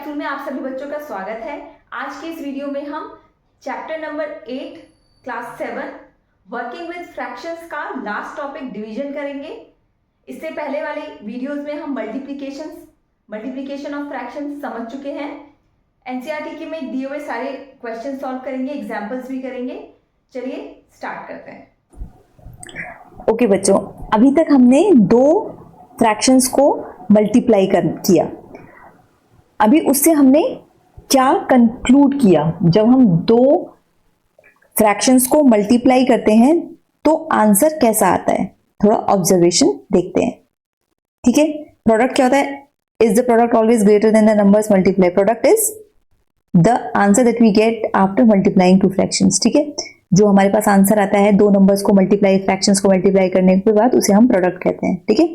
School में आप सभी बच्चों का स्वागत है। आज के इस वीडियो में हम chapter number 8 class 7 working with fractions का लास्ट टॉपिक डिवीजन करेंगे। इससे पहले वाले वीडियोस में हम मल्टीप्लिकेशन ऑफ फ्रैक्शंस समझ चुके हैं। एनसीईआरटी के में दिए हुए सारे क्वेश्चन सॉल्व करेंगे, एग्जाम्पल्स भी करेंगे। चलिए स्टार्ट करते हैं। ओके बच्चों, अभी तक हमने दो फ्रैक्शंस को मल्टीप्लाई किया। अभी उससे हमने क्या कंक्लूड किया? जब हम दो फ्रैक्शंस को मल्टीप्लाई करते हैं तो आंसर कैसा आता है, थोड़ा ऑब्जर्वेशन देखते हैं। ठीक है, प्रोडक्ट क्या होता है? Is the product always greater than the numbers multiply? Product is the answer that we get after multiplying two fractions. ठीक है, जो हमारे पास आंसर आता है दो नंबर्स को मल्टीप्लाई, फ्रैक्शंस को मल्टीप्लाई करने के बाद, उसे हम प्रोडक्ट कहते हैं। ठीक है,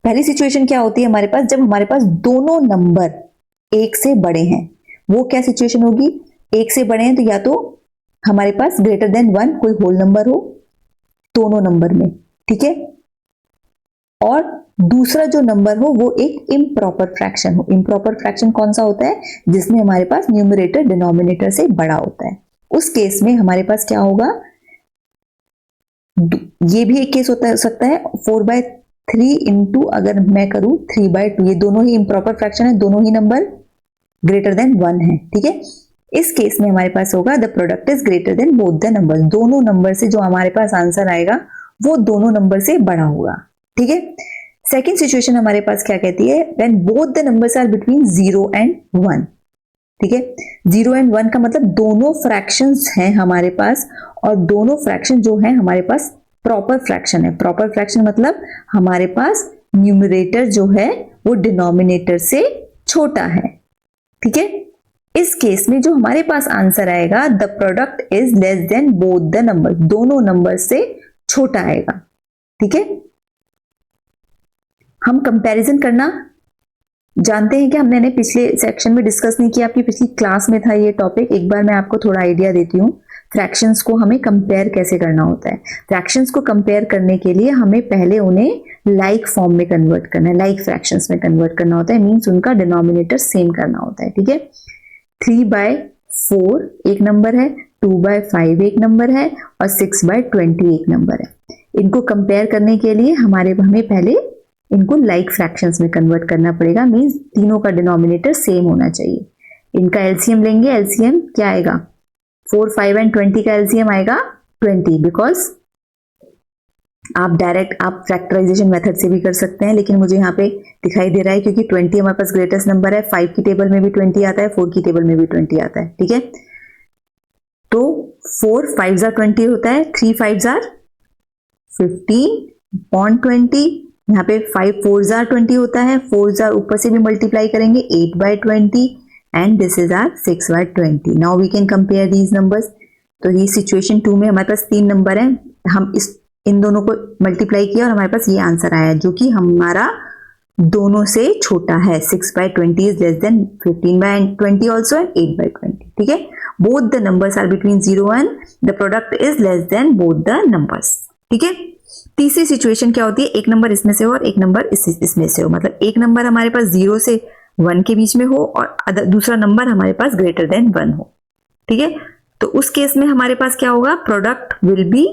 पहली सिचुएशन क्या होती है हमारे पास? जब हमारे पास दोनों नंबर एक से बड़े हैं। वो क्या सिचुएशन होगी? एक से बड़े हैं तो या तो हमारे पास ग्रेटर देन 1 कोई होल नंबर हो दोनों नंबर में, ठीक है, और दूसरा जो नंबर हो वो एक इम्प्रॉपर फ्रैक्शन हो। इम्प्रॉपर फ्रैक्शन कौन सा होता है? जिसमें हमारे पास न्यूमरेटर डिनोमिनेटर से बड़ा होता है। उस केस में हमारे पास क्या होगा? ये भी एक केस हो सकता है 4/3 इंटू, अगर मैं करूं 3/2, ये दोनों ही इम्प्रॉपर फ्रैक्शन है, दोनों ही नंबर ग्रेटर देन 1 है। ठीक है, इस केस में हमारे पास होगा the product is greater than both the number. दोनों नंबर से जो हमारे पास आंसर आएगा वो दोनों नंबर से बड़ा होगा। ठीक है, सेकेंड सिचुएशन हमारे पास क्या कहती है? When both the numbers are between 0 and 1। ठीक है, 0 एंड 1 का मतलब दोनों फ्रैक्शंस हैं हमारे पास, और दोनों फ्रैक्शन जो है हमारे पास प्रॉपर फ्रैक्शन है। प्रॉपर फ्रैक्शन मतलब हमारे पास न्यूमरेटर जो है वो डिनोमिनेटर से छोटा है। ठीक है, इस केस में जो हमारे पास आंसर आएगा the product is less than both the number, दोनों नंबर से छोटा आएगा। ठीक है, हम कंपैरिजन करना जानते हैं कि हमने पिछले सेक्शन में डिस्कस नहीं किया, आपकी पिछली क्लास में था ये टॉपिक। एक बार मैं आपको थोड़ा आइडिया देती हूँ फ्रैक्शंस को हमें कंपेयर कैसे करना होता है। फ्रैक्शंस को कंपेयर करने के लिए हमें पहले उन्हें लाइक फॉर्म में कन्वर्ट करना है, लाइक फ्रैक्शंस में कन्वर्ट करना होता है, मींस उनका डिनोमिनेटर सेम करना होता है। ठीक है, 3/4 एक नंबर है, 2/5 एक नंबर है, और 6/20 एक नंबर है। इनको कंपेयर करने के लिए हमें पहले इनको लाइक फ्रैक्शंस में कन्वर्ट करना पड़ेगा, मींस तीनों का डिनोमिनेटर सेम होना चाहिए। इनका एलसीएम लेंगे, एलसीएम क्या आएगा? 4, 5 एंड 20 का एलसीएम आएगा 20, बिकॉज आप फैक्टराइजेशन मेथड से भी कर सकते हैं, लेकिन मुझे यहाँ पे दिखाई दे रहा है क्योंकि 20 हमारे पास ग्रेटेस्ट नंबर है, 5 की टेबल में भी 20 आता है, 4 की टेबल में भी 20 आता है। ठीक है, तो 4 5s are 20 होता है, 3 5s are 15/20, यहाँ पे 5 4s are 20 होता है, 4s are ऊपर से भी मल्टीप्लाई करेंगे 8/20, and this is our 6/20। Now we can compare these numbers. तो ये सिचुएशन 2 में हमारे पास 3 नंबर है, हम इन दोनों को मल्टीप्लाई किया और हमारे पास ये आंसर आया जो कि हमारा दोनों से छोटा है। 6/20 is less than 15/20 also, and 8/20। ठीक है, both the numbers are between 0 and the product is less than both the numbers. ठीक है, तीसरी सिचुएशन क्या होती है? एक नंबर इसमें से हो और एक नंबर इसमें से हो, मतलब एक नंबर हमारे पास 0 से 1 के बीच में हो और दूसरा नंबर हमारे पास ग्रेटर देन 1 हो। ठीक है, तो उस केस में हमारे पास क्या होगा? Product will be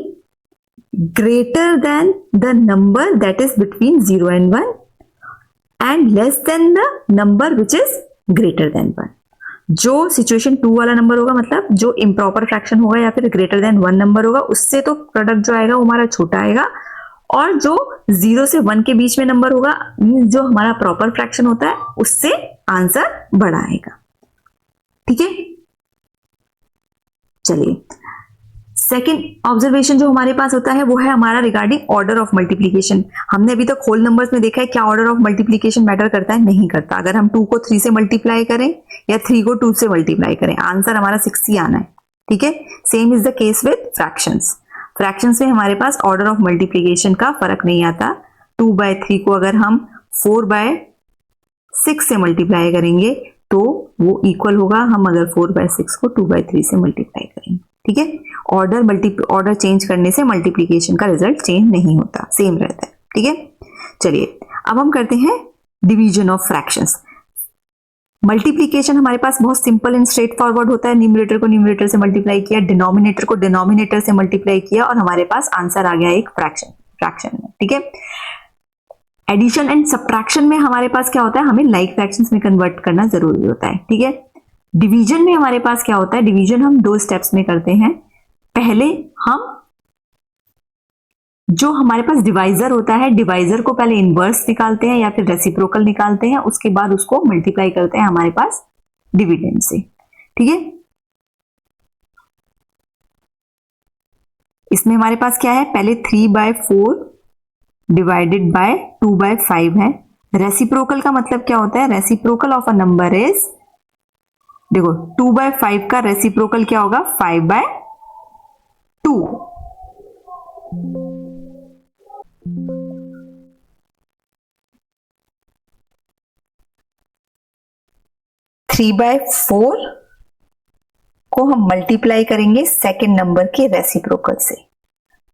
greater than the number that is between 0 and 1 and less than the number which is greater than 1। जो सिचुएशन 2 वाला नंबर होगा, मतलब जो इम्प्रॉपर फ्रैक्शन होगा या फिर ग्रेटर देन 1 नंबर होगा, उससे तो प्रोडक्ट जो आएगा वो हमारा छोटा आएगा, और जो 0 से 1 के बीच में नंबर होगा, मींस जो हमारा प्रॉपर फ्रैक्शन होता है, उससे आंसर बड़ा आएगा। ठीक है, चलिए सेकेंड ऑब्जर्वेशन जो हमारे पास होता है वो है हमारा रिगार्डिंग ऑर्डर ऑफ मल्टीप्लीकेशन। हमने अभी तक होल नंबर्स में देखा है क्या ऑर्डर ऑफ मल्टीप्लीकेशन मैटर करता है? नहीं करता। अगर हम 2 को 3 से मल्टीप्लाई करें या 3 को 2 से मल्टीप्लाई करें, आंसर हमारा 6 ही आना है। ठीक है, same is the case with fractions. Fractions में हमारे पास ऑर्डर ऑफ मल्टीप्लीकेशन का फर्क नहीं आता। 2/3 को अगर हम 4/6 से मल्टीप्लाई करेंगे तो वो इक्वल होगा हम अगर 4/6 को 2/3 से मल्टीप्लाई करेंगे। ठीक है, ऑर्डर चेंज करने से मल्टीप्लीकेशन का रिजल्ट चेंज नहीं होता, सेम रहता है। ठीक है, चलिए अब हम करते हैं डिवीजन ऑफ फ्रैक्शंस। मल्टीप्लीकेशन हमारे पास बहुत सिंपल एंड स्ट्रेट फॉरवर्ड होता है, न्यूमरेटर को न्यूमरेटर से मल्टीप्लाई किया, डिनोमिनेटर को डिनोमिनेटर से मल्टीप्लाई किया और हमारे पास आंसर आ गया एक फ्रैक्शन में, ठीक है। एडिशन एंड सब्ट्रैक्शन में हमारे पास क्या होता है, हमें लाइक फ्रैक्शंस में कन्वर्ट करना जरूरी होता है, ठीक है। डिवीजन में हमारे पास क्या होता है, डिवीजन हम 2 स्टेप्स में करते हैं। पहले हम जो हमारे पास डिवाइजर होता है, डिवाइजर को पहले इनवर्स निकालते हैं या फिर रेसिप्रोकल निकालते हैं, उसके बाद उसको मल्टीप्लाई करते हैं हमारे पास डिविडेंड से, ठीक है। इसमें हमारे पास क्या है, पहले 3/4 डिवाइडेड बाय 2/5 है। रेसिप्रोकल का मतलब क्या होता है, reciprocal of a number is, देखो 2/5 का रेसिप्रोकल क्या होगा, 5/2। 3/4 को हम मल्टीप्लाई करेंगे सेकेंड नंबर के रेसिप्रोकल से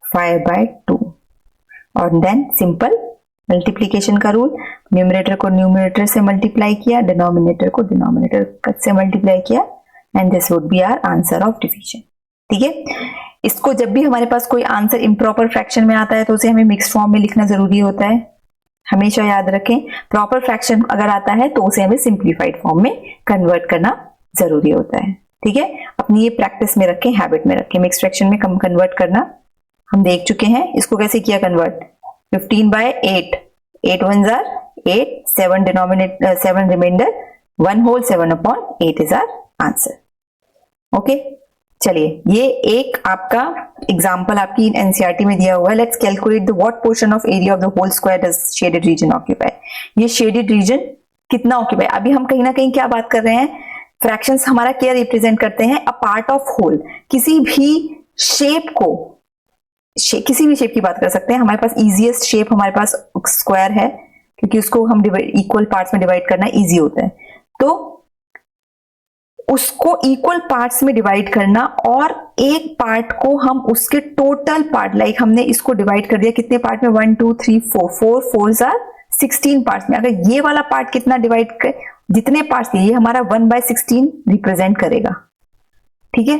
5/2 और देन सिंपल मल्टीप्लीकेशन का रूल, न्यूमरेटर को न्यूमरेटर से मल्टीप्लाई किया, डिनोमिनेटर को डिनोमिनेटर से मल्टीप्लाई किया and this would be our answer of division, ठीक है। इसको जब भी हमारे पास कोई आंसर इम्प्रॉपर फ्रैक्शन में आता है तो उसे हमें मिक्स्ड फॉर्म में लिखना जरूरी होता है, हमेशा याद रखें। प्रॉपर फ्रैक्शन अगर आता है तो उसे हमें सिंप्लीफाइड फॉर्म में कन्वर्ट करना जरूरी होता है, ठीक है। अपनी ये प्रैक्टिस में रखें, हैबिट में रखें, मिक्स्ड फ्रैक्शन में कम कन्वर्ट करना हम देख चुके हैं। इसको कैसे किया convert, 15/8, 8 1s are 8, 7 denominator 7 remainder, 1 whole 7/8 is our answer, okay. चलिए ये एक आपका एग्जांपल आपकी एनसीईआरटी में दिया हुआ है। Let's calculate the what portion of area of the whole square does shaded region occupy. ये शेडेड रीजन कितना ऑक्यूपाई, अभी हम कहीं ना कहीं क्या बात कर रहे हैं, फ्रैक्शंस हमारा क्या रिप्रेजेंट करते हैं, अ पार्ट ऑफ होल। किसी भी शेप को, किसी भी शेप की बात कर सकते हैं। हमारे पास इजीएस्ट शेप हमारे पास स्क्वायर है क्योंकि उसको हम इक्वल पार्ट्स में डिवाइड करना इजी होता है, तो उसको इक्वल पार्ट्स में डिवाइड करना और एक पार्ट को हम उसके टोटल पार्ट, लाइक हमने इसको डिवाइड कर दिया कितने पार्ट में, 1 2 3 4, 4 4s are 16 पार्ट्स में। अगर ये वाला पार्ट कितना डिवाइड कर, जितने पार्ट्स ये हमारा 1/16 रिप्रेजेंट करेगा, ठीक है।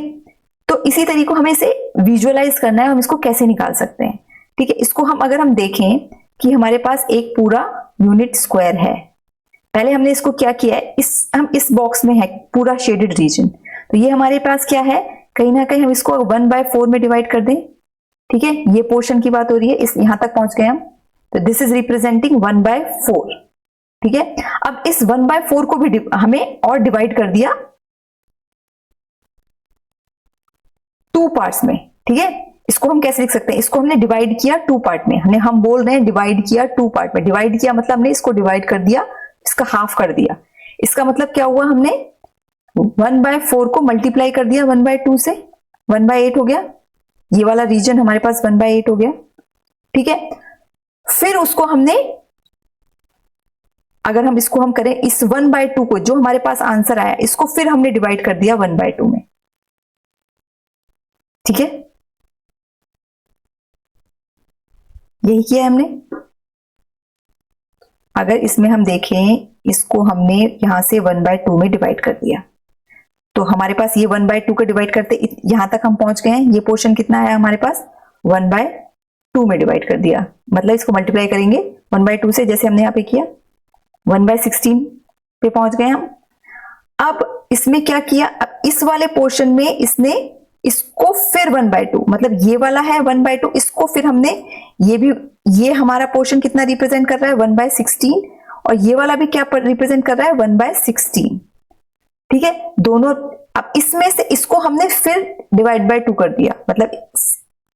तो इसी तरीके को हमें इसे विजुअलाइज करना है, हम इसको कैसे निकाल सकते हैं, ठीक है। इसको हम अगर हम देखें कि हमारे पास एक पूरा यूनिट स्क्वायर है, पहले हमने इसको क्या किया है, हम इस बॉक्स में है पूरा शेडेड रीजन, तो ये हमारे पास क्या है, कहीं ना कहीं हम इसको 1/4 में डिवाइड कर दें, ठीक है। ये पोर्शन की बात हो रही है, इस यहां तक पहुंच गए हम, तो दिस इज रिप्रेजेंटिंग 1/4, ठीक है। अब इस 1/4 को भी हमें और डिवाइड कर दिया 2 पार्ट्स में, ठीक है। इसको हम कैसे लिख सकते हैं, इसको हमने डिवाइड किया 2 पार्ट में, हम बोल रहे हैं डिवाइड किया 2 पार्ट में। डिवाइड किया मतलब हमने इसको डिवाइड कर दिया, इसका हाफ कर दिया। इसका मतलब क्या हुआ, हमने 1/4 को मल्टीप्लाई कर दिया 1/2 से, 1/8 हो गया। ये वाला रीजन हमारे पास 1/8 हो गया, ठीक है। फिर उसको हमने, अगर हम इसको हम करें, इस 1/2 को जो हमारे पास आंसर आया, इसको फिर हमने डिवाइड कर दिया 1/2 में, ठीक है। यही किया है हमने। अगर इसमें हम देखें, इसको हमने यहां से 1/2 में डिवाइड कर दिया, तो हमारे पास ये 1/2 को डिवाइड करते यहां तक हम पहुंच गए हैं। ये पोर्शन कितना है हमारे पास, 1/2 में डिवाइड कर दिया, मतलब इसको मल्टीप्लाई करेंगे 1/2 से, जैसे हमने यहां पे किया 1/16 पे पहुंच गए हम। अब इसमें क्या किया, अब इस वाले पोर्शन में इसने इसको फिर 1/2, मतलब ये वाला है 1/2, इसको फिर हमने ये हमारा पोर्शन कितना रिप्रेजेंट कर रहा है 1/16, और ये वाला भी क्या रिप्रेजेंट कर रहा है 1/16, ठीक है। दोनों, अब इसमें से इसको हमने फिर डिवाइड बाय 2 कर दिया, मतलब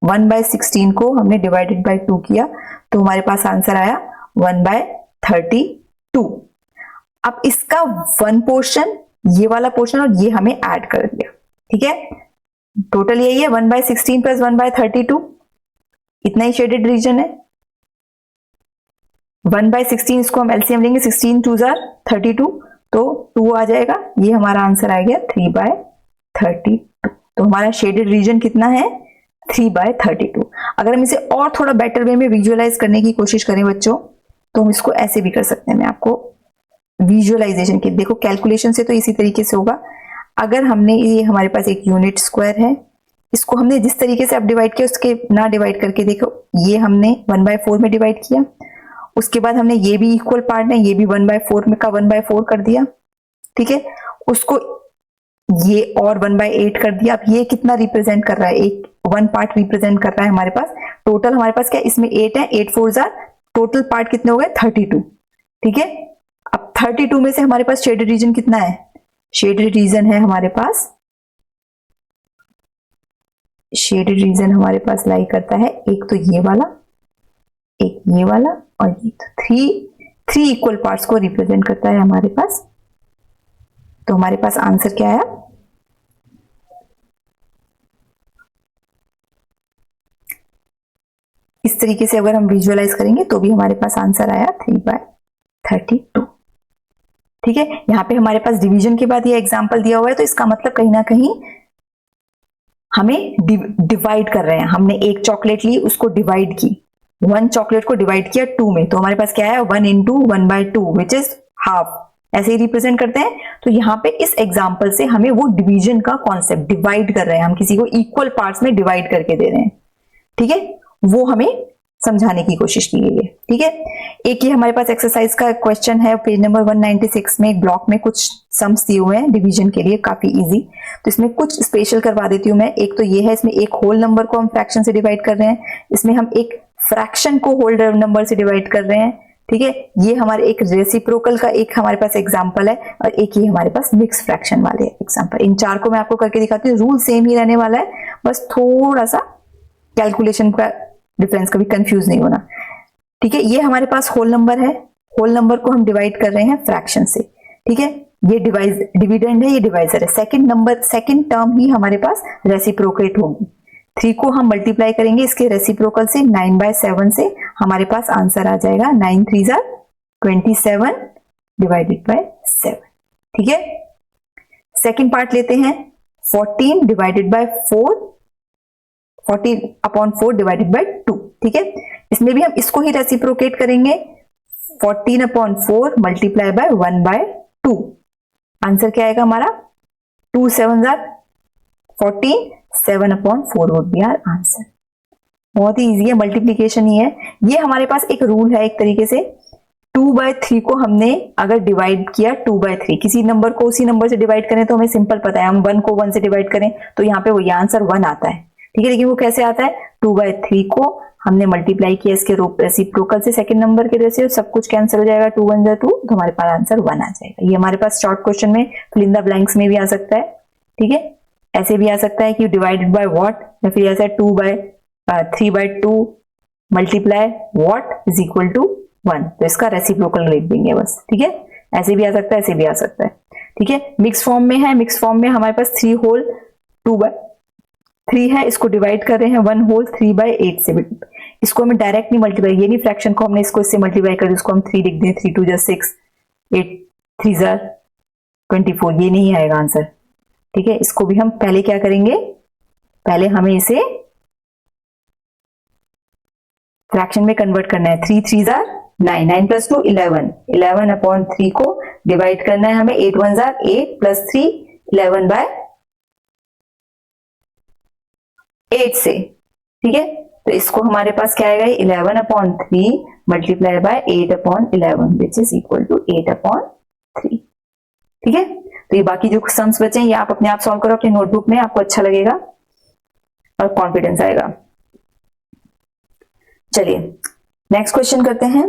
1/16 को हमने डिवाइडेड बाय 2 किया, तो हमारे पास आंसर आया 1/32। अब इसका 1 पोर्शन, ये वाला पोर्शन और ये हमें ऐड कर दिया, ठीक है। टोटल यही है 1/16 प्लस 1/32, इतना ही शेडेड रीजन है। 1/16 इसको हम एलसीएम लेंगे, 16 2s are 32, तो 2 आ जाएगा, ये हमारा आंसर आ गया 3/32। तो हमारा शेडेड रीजन कितना है 3/32। अगर हम इसे और थोड़ा बेटर वे में विजुअलाइज करने की कोशिश करें बच्चों, तो हम इसको ऐसे भी कर सकते हैं। मैं आपको विजुअलाइजेशन के, देखो कैलकुलेशन से तो इसी तरीके से होगा। अगर हमने ये हमारे पास एक यूनिट स्क्वायर है, इसको हमने जिस तरीके से अब डिवाइड किया उसके ना डिवाइड करके देखो, ये हमने 1/4 में डिवाइड किया, उसके बाद हमने ये भी इक्वल पार्ट है, ये भी 1/4 में का 1/4 कर दिया, ठीक है, उसको ये और 1/8 कर दिया। अब ये कितना रिप्रेजेंट कर रहा है, एक 1 पार्ट रिप्रेजेंट कर रहा है हमारे पास। टोटल हमारे पास क्या, इसमें 8 है, 8 4 जार, टोटल पार्ट कितने हो गए 32, ठीक है। अब 32 में से हमारे पास शेडेड रीजन कितना है, शेडेड रीजन है हमारे पास, शेडेड रीजन हमारे पास लाई करता है एक तो ये वाला, एक ये वाला, और ये तो थ्री इक्वल पार्ट्स को रिप्रेजेंट करता है हमारे पास। तो हमारे पास आंसर क्या आया, इस तरीके से अगर हम विजुअलाइज करेंगे तो भी हमारे पास आंसर आया 3/32, ठीक है। यहां पे हमारे पास डिवीजन के बाद ये एग्जांपल दिया हुआ है, तो इसका मतलब कहीं ना कहीं हमें डिवाइड कर रहे हैं। हमने एक चॉकलेट ली, उसको डिवाइड की, 1 चॉकलेट को डिवाइड किया 2 में, तो हमारे पास क्या है 1 × 1/2 विच इज हाफ, ऐसे ही रिप्रेजेंट करते हैं। तो यहाँ पे इस एग्जांपल से हमें वो डिवीजन का कॉन्सेप्ट, डिवाइड कर रहे हैं हम, किसी को इक्वल पार्ट्स में डिवाइड करके दे रहे हैं, ठीक है, वो हमें समझाने की कोशिश की गई है, ठीक है। एक ये हमारे पास एक्सरसाइज का क्वेश्चन है पेज नंबर 196 में, एक ब्लॉक में कुछ सम्स दिए हुए हैं डिवीजन के लिए, काफी इजी, तो इसमें कुछ स्पेशल करवा देती हूँ मैं। एक तो ये है, इसमें एक होल नंबर को हम फ्रैक्शन से डिवाइड कर रहे हैं, इसमें हम एक फ्रैक्शन को होल नंबर से डिवाइड कर रहे हैं, ठीक है। ये हमारे एक रेसिप्रोकल का एक हमारे पास एग्जांपल है, और एक ये हमारे पास मिक्स फ्रैक्शन वाले एग्जांपल। इन चार को मैं आपको करके दिखाती हूँ, रूल सेम ही रहने वाला है, बस थोड़ा सा कैलकुलेशन का डिफरेंस, कभी कंफ्यूज नहीं होना, ठीक है। ये हमारे पास होल नंबर है, होल नंबर को हम डिवाइड कर रहे हैं फ्रैक्शन से, ठीक है। ये डिविडेंड है, ये डिवाइजर है। सेकंड टर्म ही हमारे पास रेसिप्रोकेट होगी। 3 को हम मल्टीप्लाई करेंगे इसके रेसिप्रोकल से, 9/7 से, हमारे पास आंसर आ जाएगा 9 3 जार 27 डिवाइडेड बाय 7, ठीक है। सेकंड पार्ट लेते हैं, 14 डिवाइडेड बाय 4, 14/4 डिवाइडेड बाय 2, ठीक है। इसमें भी हम इसको ही रेसिप्रोकेट करेंगे, 14/4 मल्टीप्लाई बाय 1/2, आंसर क्या आएगा हमारा 2 7 जार 14, 7/4 वुड बी आवर आंसर। बहुत ही इजी है, मल्टीप्लीकेशन ही है। ये हमारे पास एक रूल है एक तरीके से, 2/3 को हमने अगर डिवाइड किया 2/3, किसी नंबर को उसी नंबर से डिवाइड करें तो हमें सिंपल पता है, हम 1 को 1 से डिवाइड करें तो यहाँ पे वो ये आंसर 1 आता है, ठीक है। लेकिन वो कैसे आता है, 2/3 को हमने मल्टीप्लाई किया इसके रेसिप्रोकल से, सेकंड नंबर के रेशियो, सब कुछ कैंसिल हो जाएगा, 2 1 2, तो हमारे पास आंसर 1 आ जाएगा। ये हमारे पास शॉर्ट क्वेश्चन में फिल इन द ब्लैंक्स में भी आ सकता है, ठीक है। ऐसे भी आ सकता है कि डिवाइडेड बाय व्हाट, या फिर ऐसा 3/2 multiply what is equal to 1, तो इसका रेसिप्रोकल लिख देंगे बस, ठीक है। ऐसे भी आ सकता है, ऐसे भी आ सकता है, ठीक है। मिक्स फॉर्म में है, मिक्स फॉर्म में हमारे पास 3 होल 2/3 है, इसको डिवाइड कर रहे हैं 1 होल 3/8 से। इसको हमें डायरेक्ट नहीं मल्टीप्लाई, ये नहीं फ्रैक्शन को हमने इसको इससे मल्टीप्लाई कर, इसको हम 3 लिख दें, 3 2 6, 8 3 24, ये नहीं आएगा आंसर, ठीक है। इसको भी हम पहले क्या करेंगे, पहले हमें इसे फ्रैक्शन में कन्वर्ट करना है, 3 3 9, 9 + 2 11, 11/3 को डिवाइड करना है हमें, 8 1 8 + 3 11/8 से, ठीक है। तो इसको हमारे पास क्या आएगा, 11/3 multiply by 8/11 which is equal to 8/3, ठीक है। तो ये बाकी जो सम्स बचे हैं ये आप अपने आप सॉल्व करो अपनी नोटबुक में, आपको अच्छा लगेगा और कॉन्फिडेंस आएगा। चलिए नेक्स्ट क्वेश्चन करते हैं।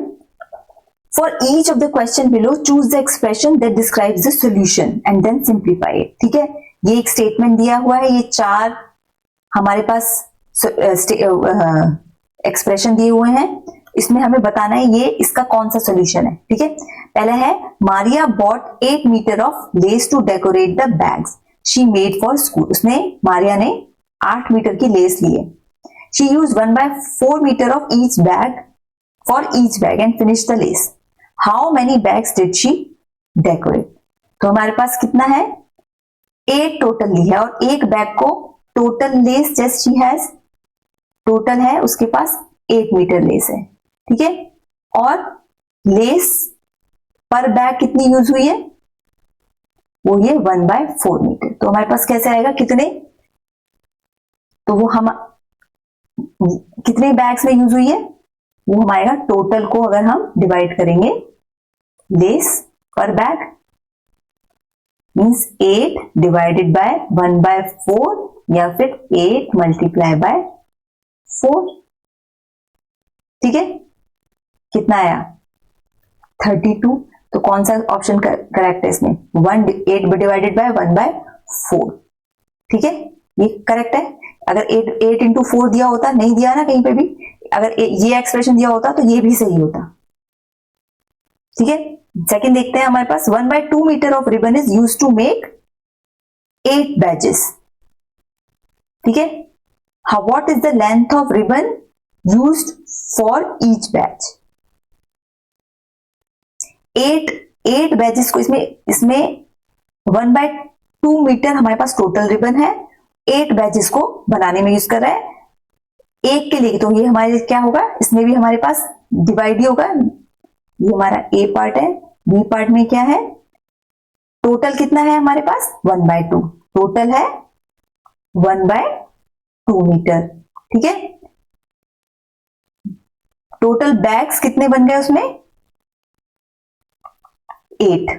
For each of the question below choose the expression that describes the solution and then simplify it, ठीक है। ये एक स्टेटमेंट दिया हुआ है, ये 4 हमारे पास एक्सप्रेशन दिए हुए हैं, इसमें हमें बताना है ये इसका कौन सा सॉल्यूशन है, ठीक है। पहला है Maria bought 8 metre of lace to decorate the bags she made for school, उसने मारिया ने 8 मीटर की लेस ली है। She used 1/4 metre of each bag for each bag and finish the lace, how many bags did she decorate. तो हमारे पास कितना है, 8 total ली है, और एक बैग को total less just she has, total है उसके पास 8 मीटर लेस है, ठीक है। और लेस पर बैग कितनी यूज हुई है, वो ये 1/4 मीटर। तो हमारे पास कैसे आएगा, कितने, तो वो हम कितने बैग्स में यूज हुई है, वो हम आएगा टोटल को अगर हम डिवाइड करेंगे लेस पर बैग मीन्स 8 डिवाइडेड बाय 1/4 या फिर 8 मल्टीप्लाई बाय 4। ठीक है, कितना आया 32। तो कौन सा ऑप्शन करेक्ट है इसमें, 8 डिवाइडेड बाय 1/4। ठीक है, ये करेक्ट है। अगर 8 इंटू 4 दिया होता, नहीं दिया ना कहीं पे भी, अगर ये एक्सप्रेशन दिया होता तो ये भी सही होता। ठीक है, सेकंड देखते हैं, हमारे पास 1/2 metre of ribbon is use to make 8 batches. ठीक है, how what is the length of ribbon used for each batch. 8 batches को इसमें 1/2 मीटर हमारे पास टोटल रिबन है, 8 बैचेस को बनाने में यूज कर रहा है एक के लिए। तो ये हमारे क्या होगा, इसमें भी हमारे पास डिवाइड ही होगा। ये हमारा ए पार्ट है, बी पार्ट में क्या है, टोटल कितना है हमारे पास 1/2, टोटल है 1/2 मीटर। ठीक है, टोटल बैग्स कितने बन गए उसमें 8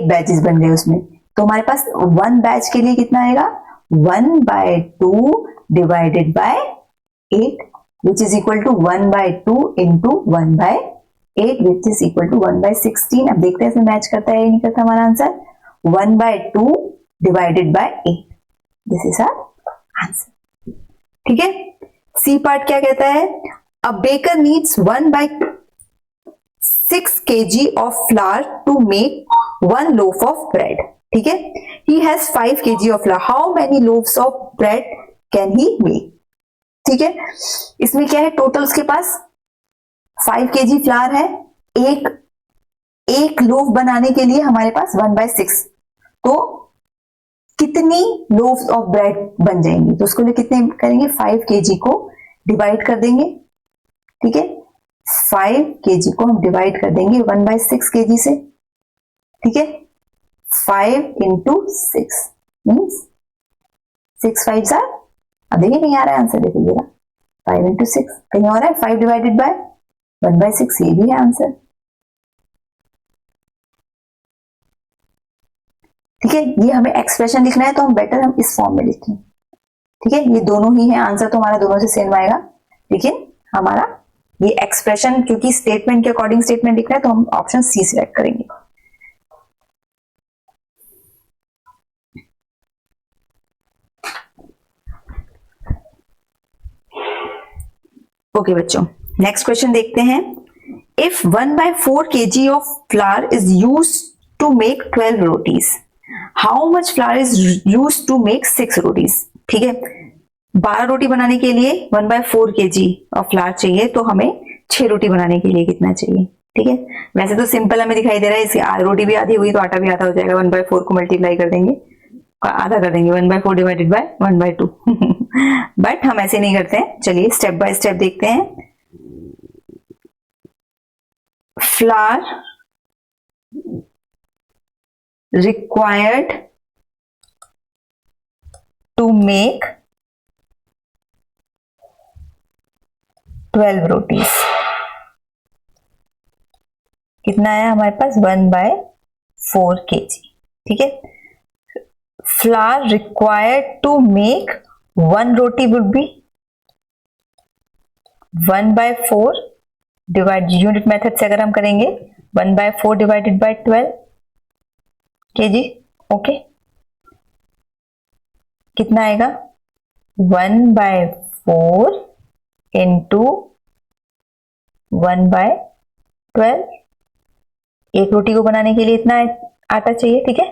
बैचेस बन गए उसमें। तो हमारे पास 1 बैच के लिए कितना आएगा 1/2 divided by 8 which is equal to 1/2 into 1/8 which is equal to 1/16। अब देखते हैं इसमें मैच करता है या नहीं करता हमारा answer. 1/2 divided by 8, this is our answer. ठीक है, सी पार्ट क्या कहता है, a baker needs 1/6 kg of flour to make 1 loaf of bread. ठीक है, he has 5 kg of flour. How many loaves of bread can he make? ठीक है, इसमें क्या है, टोटल उसके पास 5 kg फ्लावर है, एक लोफ बनाने के लिए हमारे पास 1/6, तो कितनी लोफ ऑफ ब्रेड बन जाएंगी। तो उसको लिए कितने करेंगे, 5 kg को डिवाइड कर देंगे। ठीक है, 5 kg को हम डिवाइड कर देंगे 1/6 kg से। ठीक है, 5 इंटू 6 मीन्स 6 5 अब देखिए कहीं आ रहा है आंसर, देखिए जरा 5 इंटू 6 कहीं और है, 5 डिवाइडेड बाय 1/6 ये भी है आंसर। ठीक है, ये हमें एक्सप्रेशन लिखना है तो हम बेटर हम इस फॉर्म में लिखें। ठीक है, ये दोनों ही है, आंसर तो हमारा दोनों से सेम आएगा, लेकिन हमारा ये एक्सप्रेशन क्योंकि स्टेटमेंट के अकॉर्डिंग स्टेटमेंट लिखना है तो हम ऑप्शन सी सिलेक्ट करेंगे। ओके बच्चों, नेक्स्ट क्वेश्चन देखते हैं। If 1/4 kg of flour is use to make 12 rotis, how much flour is use to make 6 rotis. ठीक है, 12 रोटी बनाने के लिए 1/4 kg ऑफ फ्लावर चाहिए, तो हमें 6 रोटी बनाने के लिए कितना चाहिए। ठीक है, वैसे तो सिंपल हमें दिखाई दे रहा है, इसकी रोटी भी आधी हुई तो आटा भी आधा हो जाएगा, 1/4 को मल्टीप्लाई कर देंगे, आधा कर देंगे, 1/4 डिवाइडेड बाय 1/2 बट हम ऐसे नहीं करते हैं। चलिए स्टेप बाय स्टेप देखते हैं। Flour required to make 12 rotis, कितना आया हमारे पास 1/4 kg। ठीक है, flour required to make 1 roti would be 1/4 divide, unit method से अगर हम करेंगे 1/4 डिवाइडेड बाय 12 kg। ओके, कितना आएगा 1/4 इंटू 1/12। एक रोटी को बनाने के लिए इतना आटा चाहिए। ठीक है,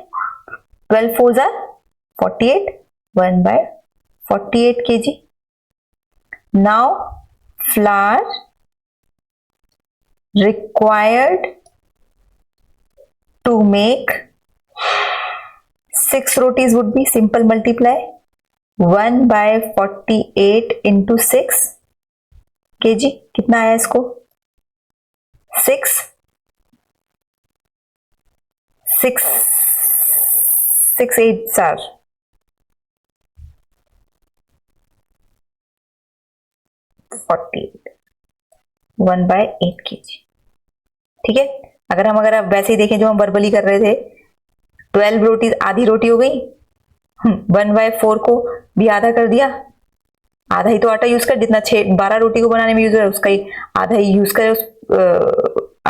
12 4s are 48, 1/48 kg। Now flour required to make 6 rotis would be simple multiply 1/48 into 6 kg। कितना आया इसको 6 6 8s are 48, 1/8 kg। ठीक है, अगर आप वैसे ही देखें जो हम वर्बली कर रहे थे, 12 रोटी आधी रोटी हो गई, 1/4 को भी आधा कर दिया, आधा ही तो आटा यूज कर, जितना 12 रोटी को बनाने में यूज है उसका ही आधा ही यूज करे,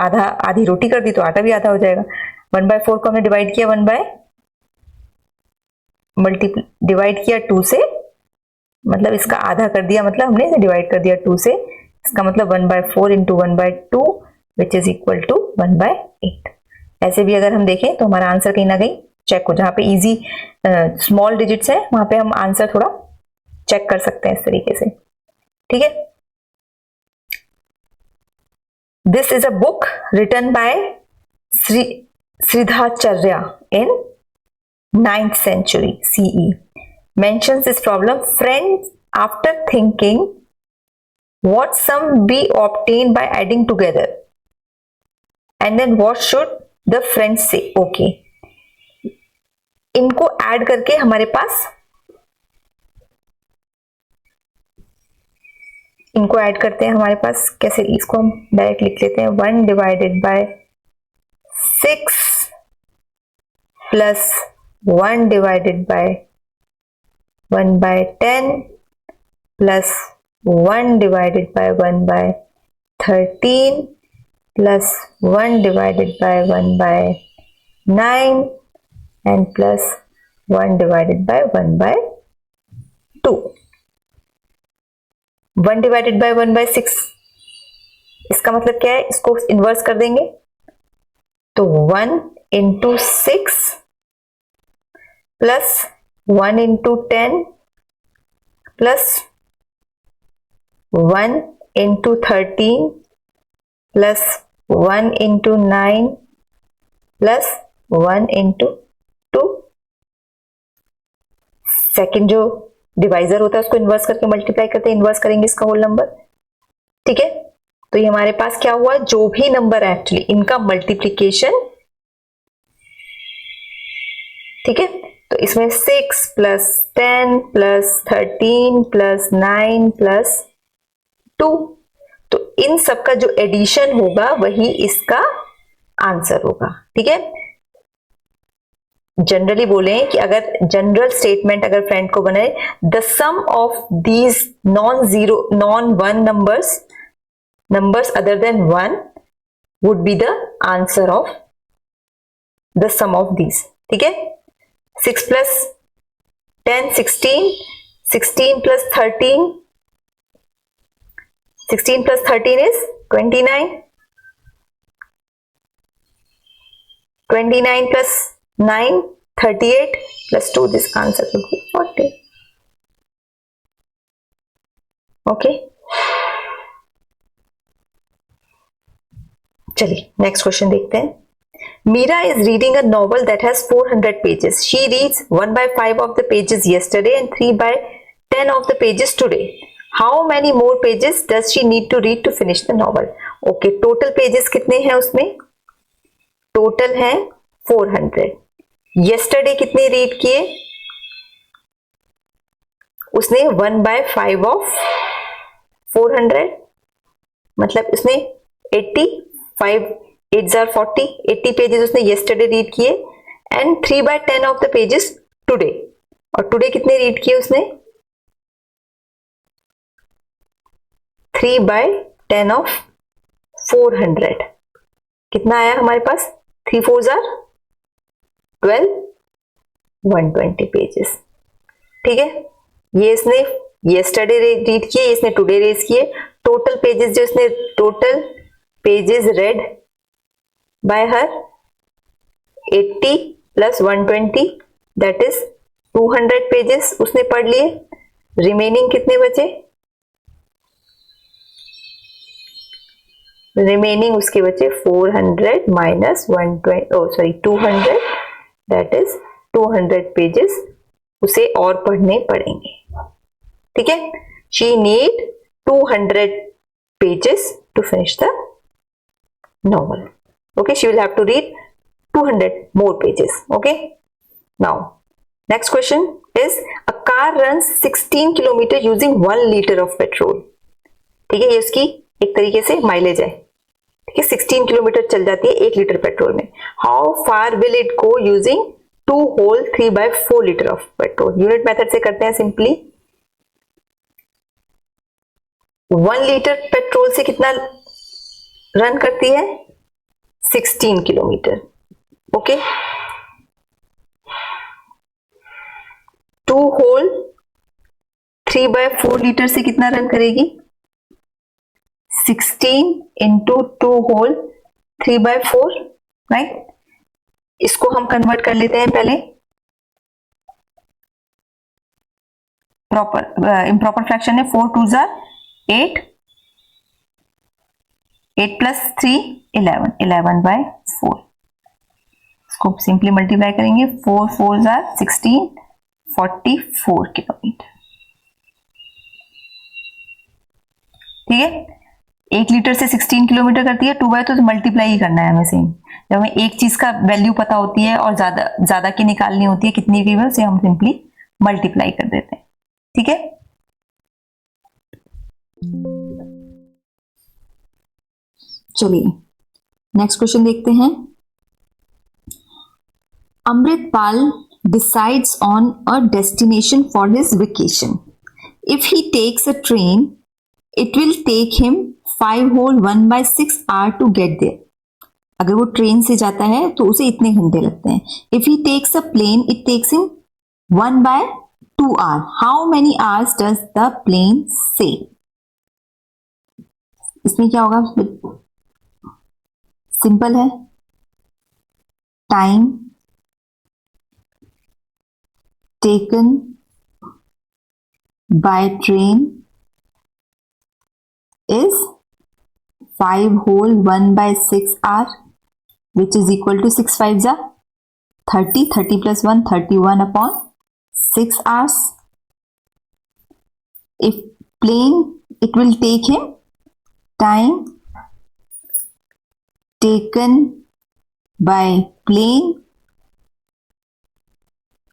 आधा आधी रोटी कर दी तो आटा भी आधा हो जाएगा। 1/4 को हमने डिवाइड किया डिवाइड किया 2 से, मतलब इसका आधा कर दिया, मतलब हमने इसे डिवाइड कर दिया 2 से, इसका मतलब 1/4 into 1/2 which is equal to 1/8। ऐसे भी अगर हम देखें तो हमारा आंसर कहीं ना कहीं चेक हो, जहां पे इजी स्मॉल डिजिट्स है वहां पे हम आंसर थोड़ा चेक कर सकते हैं इस तरीके से। ठीक है, this is a book written by Shridhacharya in 9th century CE. Mentions this problem. Friends, after thinking what sum be obtained by adding together, and then what should the friends say? Okay, इनको add करके हमारे पास, इनको add करते हैं हमारे पास कैसे, इसको हम डायरेक्ट लिख लेते हैं 1 divided by 6 plus 1 divided by 1/10 plus 1 divided by 1/13 plus 1 divided by 1/9 and plus 1 divided by 1/2। 1 divided by 1/6, इसका मतलब क्या है, इसको इन्वर्स कर देंगे तो 1 into 6 plus 1 into 10 plus 1 into 13 plus 1 into 9 plus 1 into 2। Second जो डिवाइजर होता है उसको इन्वर्स करके मल्टीप्लाई करते हैं, इन्वर्स करेंगे इसका होल नंबर। ठीक है, तो ये हमारे पास क्या हुआ, जो भी नंबर है एक्चुअली इनका मल्टीप्लीकेशन। ठीक है, तो इसमें 6 प्लस 10 प्लस 13 प्लस 9 प्लस 2, तो इन सब का जो एडिशन होगा वही इसका आंसर होगा। ठीक है, जनरली बोले कि अगर जनरल स्टेटमेंट अगर फ्रेंड को बनाए, the sum of these non one numbers other than 1 would be the answer of the sum of these. ठीक है, 6 plus 10 16, 16 plus 13, 16 plus 13 is 29, 29 plus 9 38 plus 2, this answer will be 40. Okay, चलिए next question देखते हैं। Meera is reading a novel that has 400 pages. She reads 1/5 of the pages yesterday and 3/10 of the pages today. How many more pages does she need to read to finish the novel? Okay, total pages कितने हैं उसमें? Total है 400. Yesterday कितने read किए? उसने 1/5 of 400, मतलब उसने 85 8s are 40, 80 pages उसने yesterday रीड किए and 3/10 of the pages today. और टुडे कितने रीड किए उसने? 3/10 ऑफ 400। कितना आया हमारे पास? 3 4s are 12, 120 पेजेस। ठीक है, ये इसने yesterday रीड किए, इसने टुडे रीड किए। टोटल पेजेस जो इसने total pages red by her 80 plus 120 that is 200 pages उसने पढ़ लिए। रिमेनिंग कितने बचे? रिमेनिंग उसके बचे 400 minus 200 that is 200 pages उसे और पढ़ने पड़ेंगे। ठीक है, she need 200 pages to finish the novel. Okay, she will have to read 200 more pages. Okay, now next question is a car runs 16 kilometer using 1 liter of petrol. ठीक है, ये उसकी एक तरीके से माइलेज है. ठीक है, 16 किलोमीटर चल जाती है 1 लीटर पेट्रोल में. How far will it go using 2 whole 3/4 litre of petrol. Unit method से करते हैं सिंपली. 1 लीटर पेट्रोल से कितना रन करती है? 16 किलोमीटर. ओके, 2 होल 3/4 लीटर से कितना रन करेगी? 16 इंटू 2 होल 3/4, राइट. इसको हम कन्वर्ट कर लेते हैं पहले. इम्प्रॉपर फ्रैक्शन है. 4 2 जार 8, 8 प्लस 3 11, 11/4. इसको सिंपली मल्टीप्लाई करेंगे. 4 4 जार 16, 44 किलोमीटर. ठीक है, 1 लीटर से 16 किलोमीटर करती है. 2/2 तो मल्टीप्लाई ही करना है हमें सेम. जब हमें एक चीज का वैल्यू पता होती है और ज्यादा की निकालनी होती है कितनी की है, उसे हम सिंपली मल्टीप्लाई कर देते हैं. ठीक है, चलिए नेक्स्ट क्वेश्चन देखते हैं. Amritpal decides on a destination for his vacation. If he takes a train, it will take him 5 whole 1/6 hour to get there. अगर वो ट्रेन से जाता है तो उसे इतने घंटे लगते हैं. If he takes a plane, it takes him 1/2 hour. How many hours does the plane save? इसमें क्या होगा? सिंपल है. Time taken by train is 5 whole 1/6 hour, which is equal to 6 5s are 30, 30 plus 1 31 upon 6 hours. If plane, it will take him time taken by plane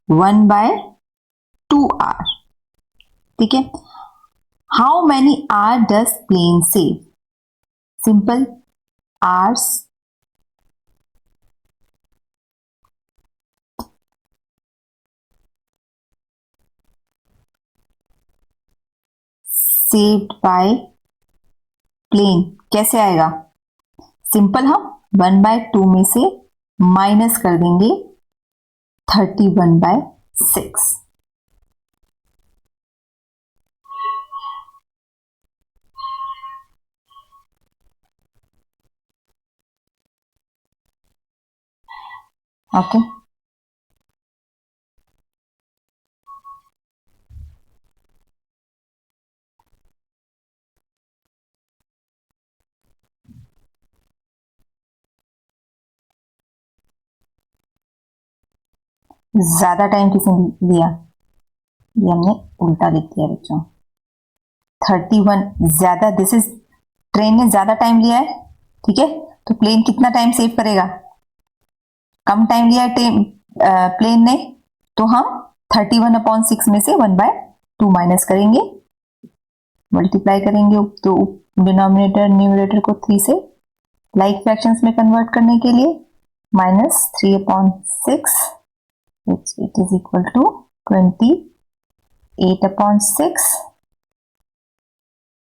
1/2 hour. ठीक है. How many hours does plane save? Simple, hours saved by plane. कैसे आएगा? Simple, हम 1/2 में से minus कर देंगे 31/6. Okay, ज्यादा टाइम किसने दिया? ये हमने उल्टा लिख दिया बच्चों. 31 ज्यादा, दिस इज ट्रेन ने ज्यादा टाइम लिया है. ठीक है, तो प्लेन कितना टाइम सेव करेगा? कम टाइम लिया है प्लेन ने, तो हम 31/6 में से 1/2 माइनस करेंगे, मल्टीप्लाई करेंगे. तो डिनोमिनेटर न्यूमरेटर को 3 से लाइक फ्रैक्शंस में कन्वर्ट करने के लिए -3/6, which it is equal to 28/6,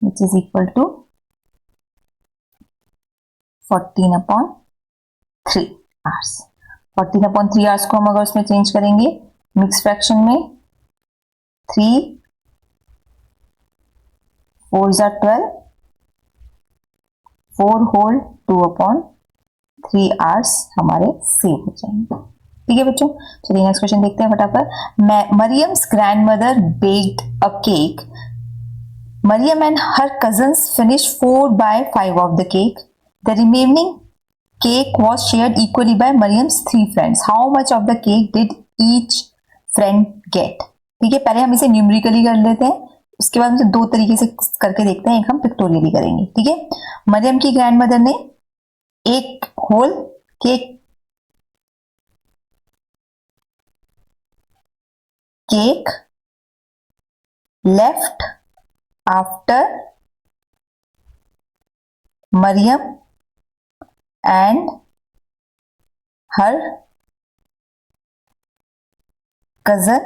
which is equal to 14/3 hours. 14/3 hours को हम अगर उसमें चेंज करेंगे मिक्स फ्रैक्शन में, 3 4 12, 4 होल 2/3 hours हमारे सेव हो जाएंगे. ठीक है बच्चों, चलिए नेक्स्ट क्वेश्चन देखते हैं फटाफट. Mariam's grandmother baked a cake. Mariam and her cousins finished 4/5 of the cake. The remaining cake was shared equally by Mariam's 3 friends. How much of the cake did each friend get? ठीक है, पहले हम इसे numerically कर लेते हैं, उसके बाद हम इसे 2 तरीके से करके देखते हैं. एक हम पिक्टोरियली करेंगे. ठीक है, मरियम की ग्रैंडमदर ने एक whole cake cake left after Mariam and her cousin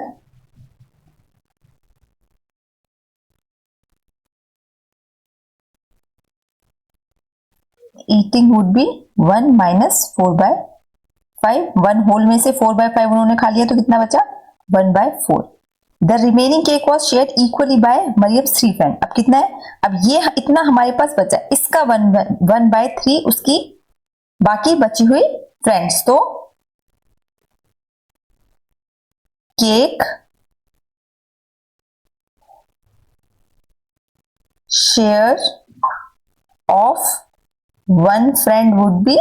eating would be 1 minus 4/5. 1 whole में से 4/5 उन्होंने खा लिया तो कितना बचा? 1/4. The remaining cake was share equally by Mariam's 3 friend. अब कितना है? अब ये इतना हमारे पास बचा, इसका 1/3 उसकी बाकी बची हुई फ्रेंड्स. तो cake share of one friend would be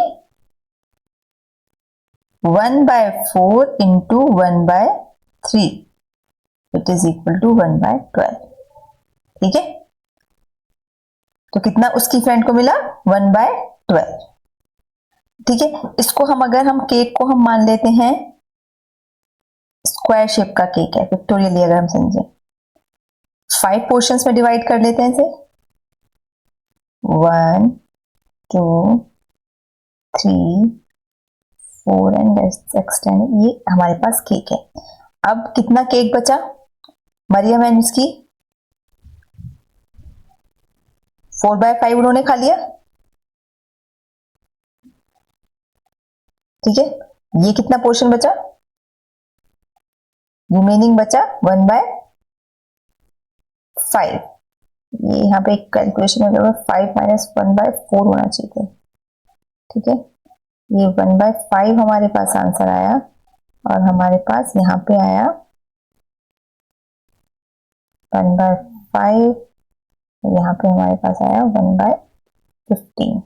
1/4 into 1/3, which is equal to 1/12. ठीक है, तो कितना उसकी फ्रेंड को मिला? 1/12. ठीक है, इसको हम अगर हम केक को हम मान लेते हैं स्क्वायर शेप का केक है पिक्टोरियली, अगर हम समझे 5 पोर्शंस में डिवाइड कर लेते हैं इसे. 1 2 3 4 एंड एक्सटेंड. ये हमारे पास केक है. अब कितना केक बचा? मरियम एंड उसकी 4/5 उन्होंने खा लिया. ठीक है, ये कितना पोर्शन बचा? रिमेनिंग बचा 1/5. ये यहाँ पे एक कैलकुलेशन में 5 minus 1/4 होना चाहिए था. ठीक है, ये 1/5 हमारे पास आंसर आया और हमारे पास यहाँ पे आया 1/5. यहाँ पे हमारे पास आया 1/15.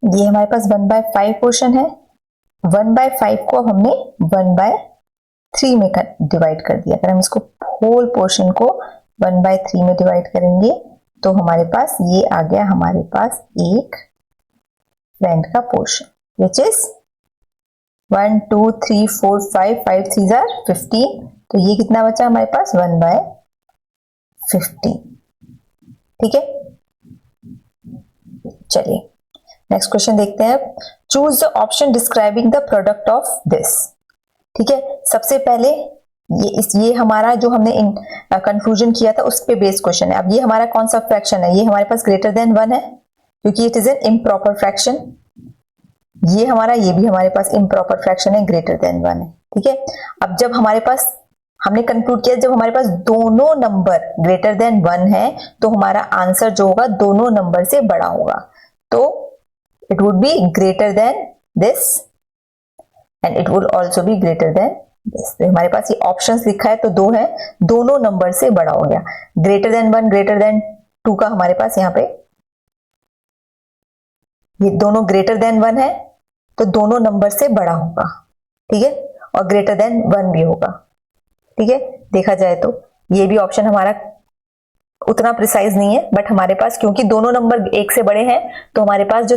ये हमारे पास 1/5 पोर्शन है. 1/5 को हमने 1/3 में डिवाइड कर दिया. अगर हम इसको होल पोर्शन को 1/3 में डिवाइड करेंगे तो हमारे पास ये आ गया हमारे पास एक फ्रेंड का पोर्शन, विच इज 1 2 3 4 5 5 3 are 15. तो ये कितना बचा हमारे पास? 1/15. ठीक है, चलिए नेक्स्ट क्वेश्चन देखते हैं. Choose the option describing the product of this. ठीक है, सबसे पहले ये हमारा जो हमने कंक्लूजन किया था उस पे बेस्ड क्वेश्चन है. अब ये हमारा कौन सा फ्रैक्शन है? ये हमारे पास ग्रेटर देन 1 है क्योंकि it is an improper fraction. ये भी हमारे पास इम्प्रॉपर फ्रैक्शन है, ग्रेटर देन 1 है. ठीक है, अब जब हमारे पास हमने कंक्लूड किया जब हमारे पास दोनों नंबर ग्रेटर देन 1 है तो हमारा आंसर जो होगा दोनों नंबर से बड़ा होगा. तो it would be greater than this and it would also be greater than this. तो हमारे पास ये ऑप्शंस लिखा है तो 2 है, दोनों नंबर से बड़ा हो गया. ग्रेटर देन 1 ग्रेटर देन 2 का हमारे पास यहाँ पे ये दोनों ग्रेटर देन 1 है तो दोनों नंबर से बड़ा होगा. ठीक है, और ग्रेटर देन 1 भी होगा. ठीक है, देखा जाए तो ये भी ऑप्शन हमारा उतना प्रिसाइज नहीं है, बट हमारे पास क्योंकि दोनों नंबर 1 से बड़े हैं तो हमारे पास जो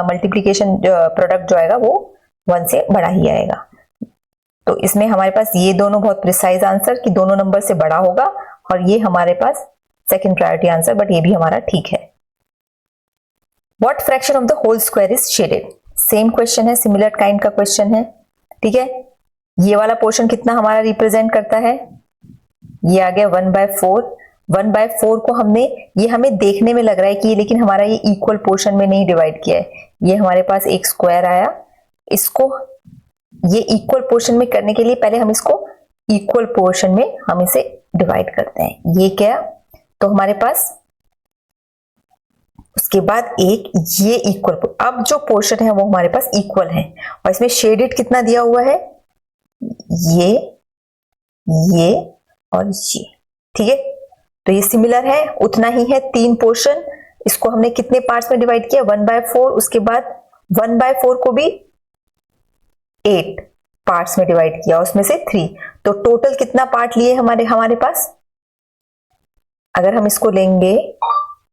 मल्टीप्लीकेशन प्रोडक्ट जो आएगा वो 1 से बड़ा ही आएगा. तो इसमें हमारे पास ये दोनों बहुत प्रिसाइज आंसर कि दोनों नंबर से बड़ा होगा, और ये हमारे पास सेकंड प्रायोरिटी आंसर, बट ये भी हमारा ठीक है. What fraction of the whole square is shaded? Same question है, सिमिलर काइंड का क्वेश्चन है. ठीक है, ये वाला पोर्शन कितना हमारा रिप्रेजेंट करता है? ये आ गया 1/4. 1/4 को ये हमें देखने में लग रहा है कि लेकिन हमारा ये इक्वल पोर्शन में नहीं डिवाइड किया है. ये हमारे पास एक स्क्वायर आया, इसको ये इक्वल पोर्शन में करने के लिए पहले हम इसको इक्वल पोर्शन में हम इसे डिवाइड करते हैं. ये क्या? तो हमारे पास उसके बाद एक ये इक्वल, अब जो पोर्शन है वो हमारे पास इक्वल है और इसमें शेडेड कितना दिया हुआ है, ये और ये, ठीक है। तो ये सिमिलर है, उतना ही है, 3 पोर्शन। इसको हमने कितने पार्ट्स में डिवाइड किया, 1/4, उसके बाद 1/4 को भी 8 पार्ट्स में डिवाइड किया, उसमें से 3। तो टोटल कितना पार्ट लिए हमारे पास, अगर हम इसको लेंगे,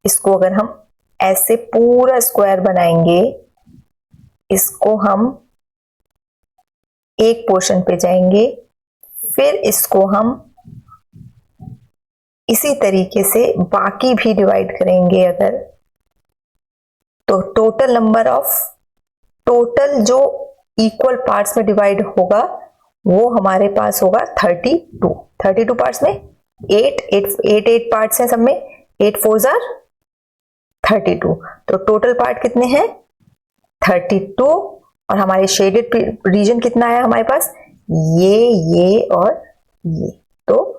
इसको अगर हम ऐसे पूरा स्क्वायर बनाएंगे, इसको हम एक पोर्शन पे जाएंगे, फिर इसको हम इसी तरीके से बाकी भी डिवाइड करेंगे अगर, तो टोटल जो इक्वल पार्ट्स में डिवाइड होगा वो हमारे पास होगा 32 पार्ट्स में, 8 पार्ट्स हैं सब में, 8 4 जार 32। तो टोटल पार्ट कितने हैं, 32। और हमारे शेडेड रीजन कितना है हमारे पास, ये और ये। तो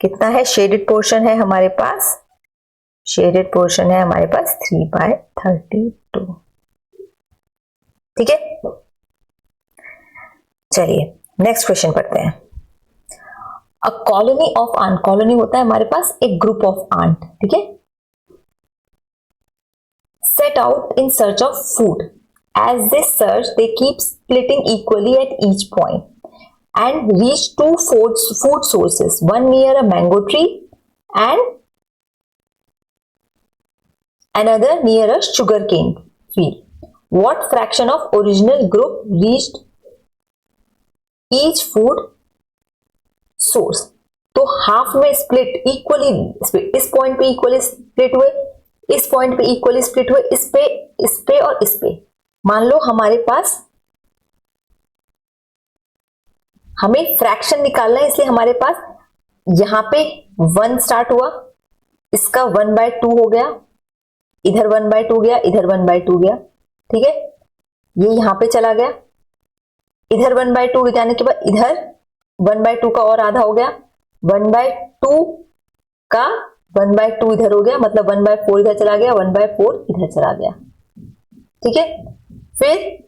कितना है, शेडेड पोर्शन है हमारे पास, 3/32। ठीक है, चलिए नेक्स्ट क्वेश्चन पढ़ते हैं। A colony of ant, colony होता है हमारे पास एक ग्रुप ऑफ आंट, ठीक है। Set out in search of food, as they search they keep splitting equally at each point and reach 2 food sources, one near a mango tree and another near a sugarcane field. What fraction of original group reached each food source? तो half में split, equally split, इस point पे equally split हुए, इस point पे equally split हुए, इस पे और इस पे। मान लो हमारे पास, हमें फ्रैक्शन निकालना है, इसलिए हमारे पास यहां पे 1 स्टार्ट हुआ, इसका 1/2 हो गया, इधर 1/2 गया, इधर 1/2 गया, ठीक है। ये यहां पे चला गया, इधर 1/2 जाने के बाद इधर 1/2 का और आधा हो गया, 1/2 का 1/2 इधर हो गया, मतलब 1/4 इधर चला गया, 1/4 इधर चला गया, ठीक है। फिर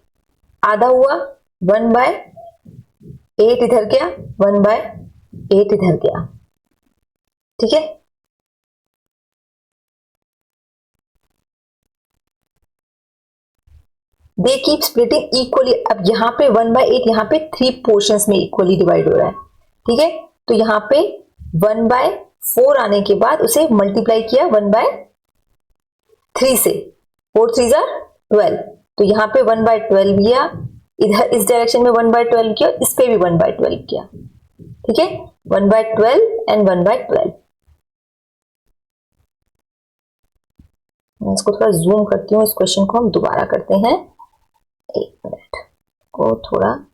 आधा हुआ, 1/8 इधर गया, 1/8 इधर गया, ठीक है। दे कीप स्प्लिटिंग इक्वली, अब यहां पे 1/8 यहां पे 3 पोर्शंस में इक्वली डिवाइड हो रहा है, ठीक है। तो यहां पे 1/4 आने के बाद उसे मल्टीप्लाई किया 1/3 से, 4 3 12, तो यहां पे 1/12 किया, इधर इस डायरेक्शन में 1/12 किया, इस पे भी 1/12 किया, ठीक है। 1/12 एंड 1/12। इसको थोड़ा जूम करती हूँ, इस क्वेश्चन को हम दोबारा करते हैं, 1 मिनट को थोड़ा,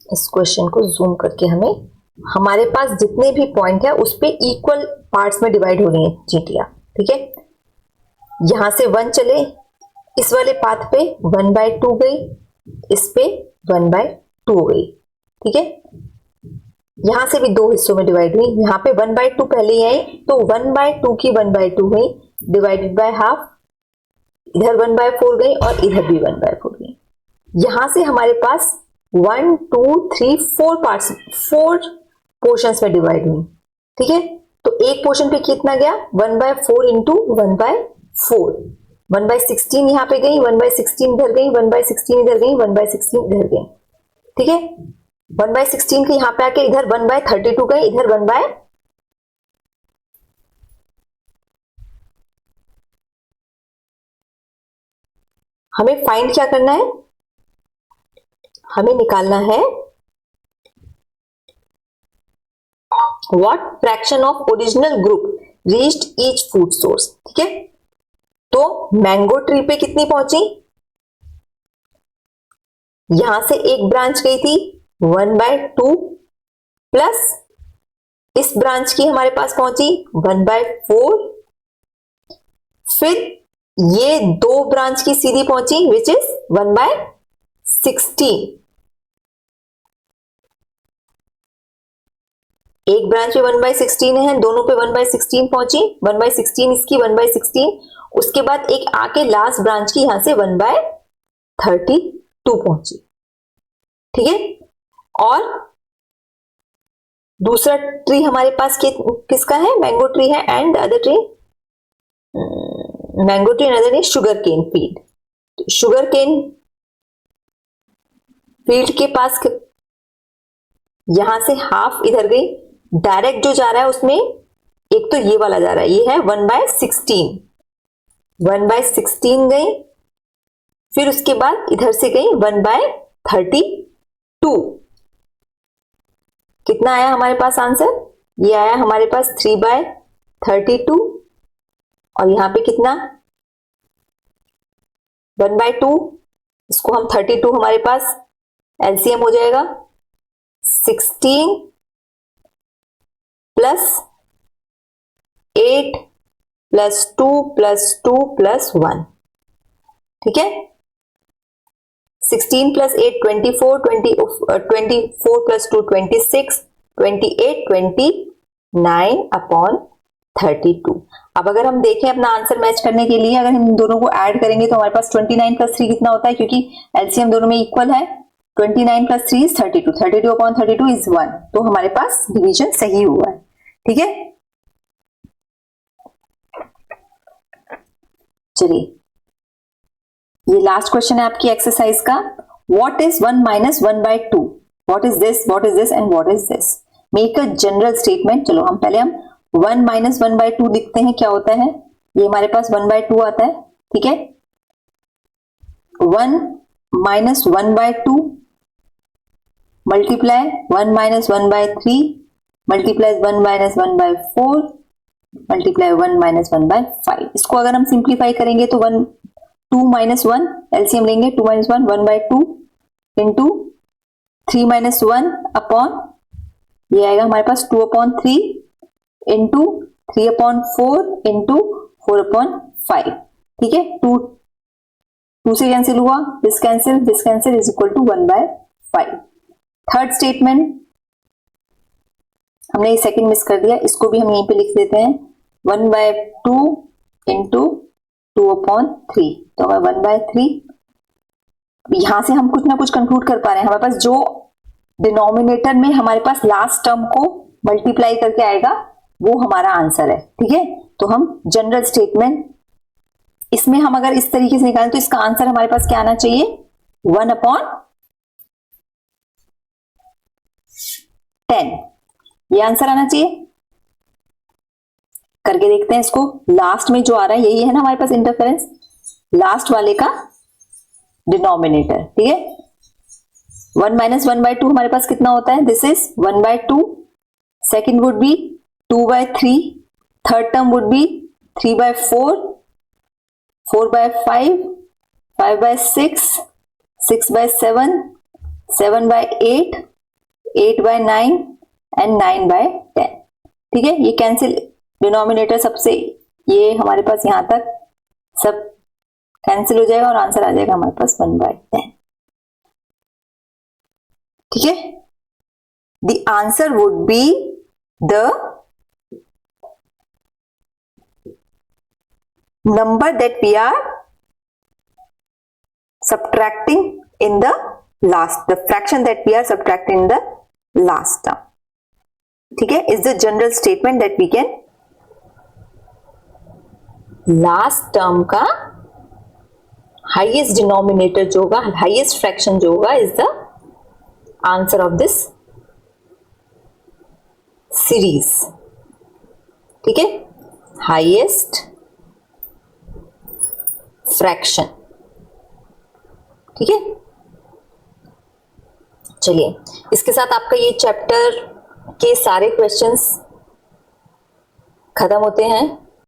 इस क्वेश्चन को जूम करके हमें, हमारे पास जितने भी पॉइंट है उस पे इक्वल पार्ट्स में डिवाइड हो रही है चींटियां, ठीक है। यहां से 1 चले, इस वाले पाथ पे 1/2 गई, इस पे 1/2 गई, ठीक है। यहां से भी 2 हिस्सों में डिवाइड हुई, यहां पे 1/2 पहले ही आई, तो 1/2 की 1/2 हुई, डिवाइडेड बाय हाफ, इधर 1/4 गई और इधर भी 1/4 गई। यहां से हमारे पास 1 2 3 4 पार्ट्स, 4 पोर्शंस में डिवाइड हुई, ठीक है। तो एक पोर्शन पे कितना गया, 1/4 इंटू 1/4, 1/16 यहां पे गई, 1/16 इधर गई, 1/16 इधर गई, 1/16 इधर गई, ठीक है। 1/16 के यहां पे आके इधर 1/32 गई, इधर 1/, हमें फाइंड क्या करना है, हमें निकालना है what fraction of original group reached each food source, ठीक है। तो मैंगो ट्री पे कितनी पहुंची, यहां से एक ब्रांच गई थी 1/2 प्लस इस ब्रांच की हमारे पास पहुंची 1/4, फिर ये 2 ब्रांच की सीधी पहुंची विच इज 1/16। एक ब्रांच पे 1/16 है, दोनों पे 1/16 पहुंची, 1/16 इसकी, 1/16, उसके बाद एक आके लास्ट ब्रांच की यहां से 1/32 पहुंची। ठीक है, और दूसरा ट्री हमारे पास किसका है? मैंगो ट्री है, and other tree, mango tree and other tree sugarcane field. Sugarcane field के पास यहां से हाफ इधर गई, डायरेक्ट जो जा रहा है उसमें एक तो ये वाला जा रहा है, ये है 1/16, 1/16 गई, फिर उसके बाद इधर से गई 1/32। कितना आया हमारे पास आंसर? ये आया हमारे पास 3/32, और यहां पे कितना 1/2, इसको हम 32 हमारे पास एलसीएम हो जाएगा 16 + 8 + 2 + 2 + 1। ठीक है, 16 + 8 24, 24 + 2 26, 28, 29/32। अब अगर हम देखें अपना आंसर मैच करने के लिए, अगर हम दोनों को ऐड करेंगे तो हमारे पास 29 + 3 कितना होता है, क्योंकि एलसीएम दोनों में इक्वल है। 29 + 3 is 32, 32/32 is 1, तो हमारे पास डिवीजन सही हुआ है। ठीक है, चलिए ये लास्ट क्वेश्चन है आपकी एक्सरसाइज का। What is 1 - 1/2? What is this, what is this and what is this? Make a general statement. चलो हम पहले 1 - 1/2 लिखते हैं, क्या होता है? ये हमारे पास 1/2 आता है। ठीक है, 1 - 1/2 मल्टीप्लाई 1 - 1/3 मल्टीप्लाई 1 - 1/4 मल्टीप्लाई 1 - 1/5। इसको अगर हम सिंप्लीफाई करेंगे तो 2 - 1 एलसीएम लेंगे, 2 - 1 1/2 इंटू 3 - 1 अपॉन, ये आएगा हमारे पास 2/3 इंटू 3/4 इंटू 4/5। ठीक है, 2 से कैंसिल हुआ, this cancel is equal to 1/5। Third statement, हमने ये सेकंड मिस कर दिया, इसको भी हम यहीं पे लिख देते हैं 1/2 इंटू 2/3, तो 1/3। यहां से हम कुछ ना कुछ कंक्लूड कर पा रहे हैं, हमारे पास जो डिनोमिनेटर में हमारे पास लास्ट टर्म को मल्टीप्लाई करके आएगा वो हमारा आंसर है। ठीक है, तो हम जनरल स्टेटमेंट इसमें हम अगर इस तरीके से निकालें तो इसका आंसर हमारे पास क्या आना चाहिए? 1/10, ये आंसर आना चाहिए। करके देखते हैं इसको। लास्ट में जो आ रहा है यही है ना हमारे पास इंटरफेरेंस, लास्ट वाले का डिनोमिनेटर। ठीक है, 1 - 1/2 हमारे पास कितना होता है? This is 1/2, second would be 2/3, third term would be 3/4, 4/5, 5/6, 6/7, 7/8, 8/9 and 9/10। ठीक है, ये कैंसिल, डिनोमिनेटर सबसे, ये हमारे पास यहां तक सब कैंसिल हो जाएगा और आंसर आ जाएगा हमारे पास 1/10। ठीक है, the answer would be the number that we are subtracting in the last, the fraction that we are subtracting in the last term. ठीक है, is the general statement that we can, last term का highest denominator जो होगा, highest fraction जो होगा is the answer of this series. ठीक है, highest fraction. ठीक है, चलिए इसके साथ आपका ये चैप्टर के सारे क्वेश्चंस खत्म होते हैं।